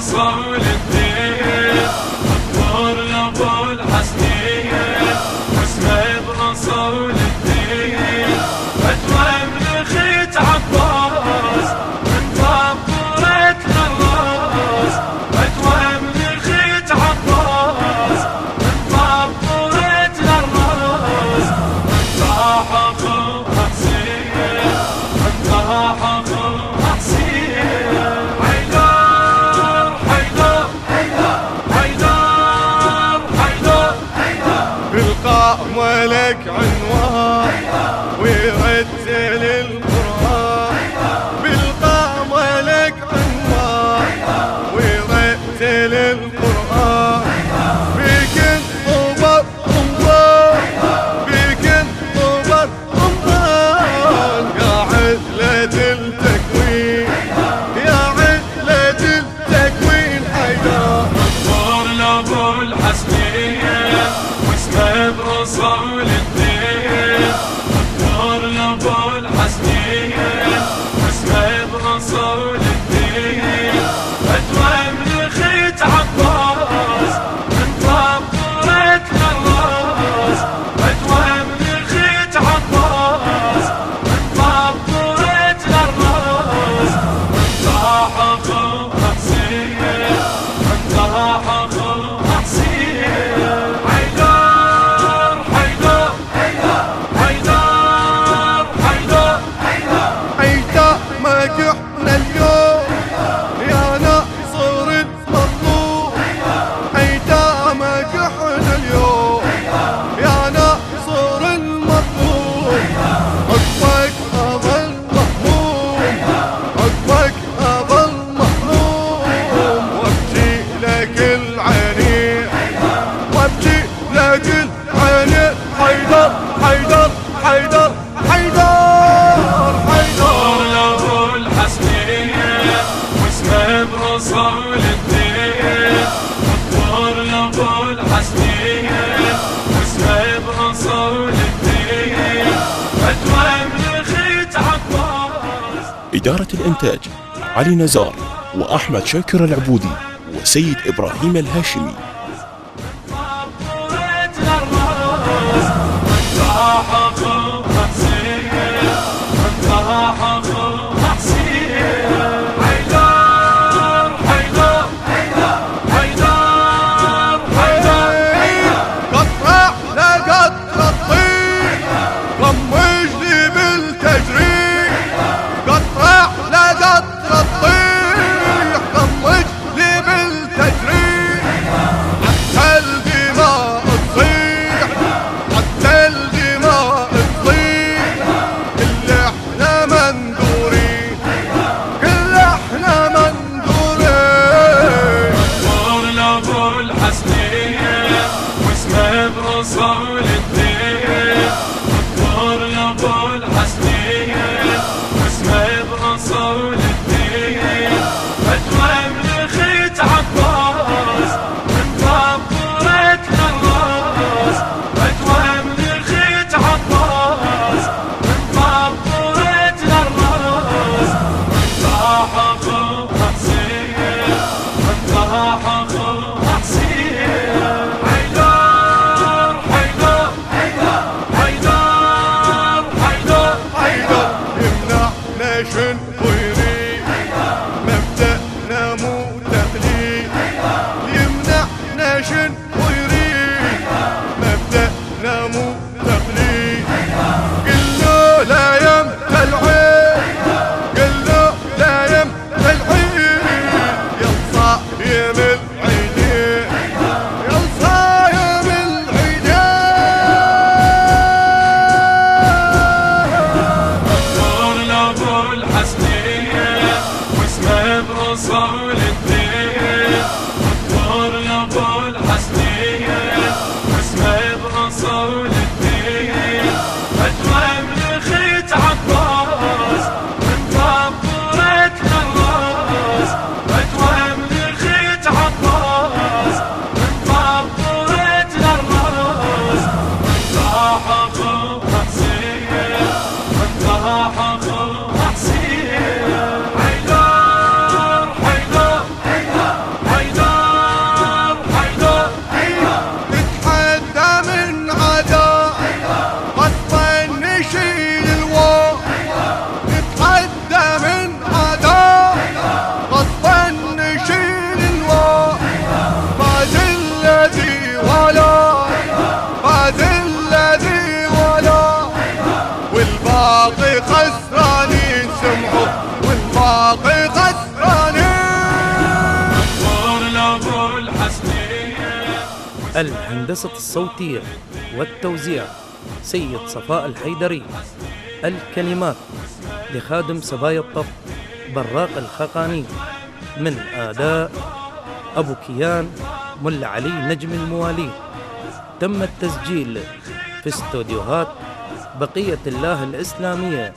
بأصول الدين الدكتور أبو الحسنين واسمه بأصول الدين فتوى من خيت عباس من طبورة الراس فتوى من خيت عباس من طبورة الراس انطاح أخوها حسين انطاح أخوها حسين ولك عنوان ويرتل القرآن بالقام ولك عنوان ويرتل القرآن بك انطبر رمضان بك انطبر رمضان يا علة التكوين يا علة التكوين حيدر دكتور أبو الحسنين واسمه بأصول الدين دكتور أبو الحسنين واسمه بأصول الدين فتوى من خيت عباس من طبورة الراس فتوى من خيت عباس من طبورة الراس انطاح أخوها حسين انطاح أخوها حسين مجحنا اليوم يا ناصر المطلوب حيدا مجحنا اليوم يا ناصر المطلوب عقبك أظل مهموم عقبك أظل مهموم وابجي لك العينين وابجي لك العينين حيدر حيدر حيدر حيدر بأصول الدين دكتور أبو الحسنين واسمه بأصول الدين فتوى من خيت عباس. إدارة الإنتاج علي نزار وأحمد شاكر العبودي وسيد إبراهيم الهاشمي. بأصول الدين دكتور أبو الحسنين واسمه بأصول الدين فتوى من خيت عباس من طبورة الراس فتوى من خيت عباس من طبورة الراس انطاح أخوها حسين انطاح أخوها حسين نشن ويري مبدأنا مو تقليد يمنع نشن ويري مبدأنا مو تقليد قلنا لا يمتى العين قلنا لا يمتى العين يا صايم العيدين يا صايم العيدين واسمه بأصول الدين دكتور أبو الحسنين واسمه بأصول الدين فتوى من خيت عباس من طبورة الراس فتوى من خيت عباس من طبورة الراس انطاح أخوها حسين انطاح أخوها حسين. الهندسة الصوتية والتوزيع سيد صفاء الحيدري. الكلمات لخادم سبايا الطف براق الخقاني، من آداء أبو كيان ملا علي نجم الموالي. تم التسجيل في استوديوهات بقية الله الإسلامية،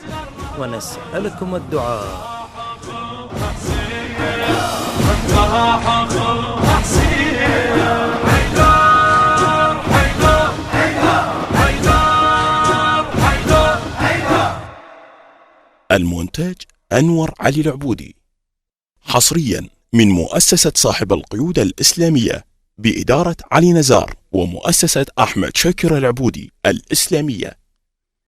ونسألكم الدعاء. المونتاج أنور علي العبودي، حصريا من مؤسسة صاحب القيود الإسلامية بإدارة علي نزار ومؤسسة أحمد شاكر العبودي الإسلامية.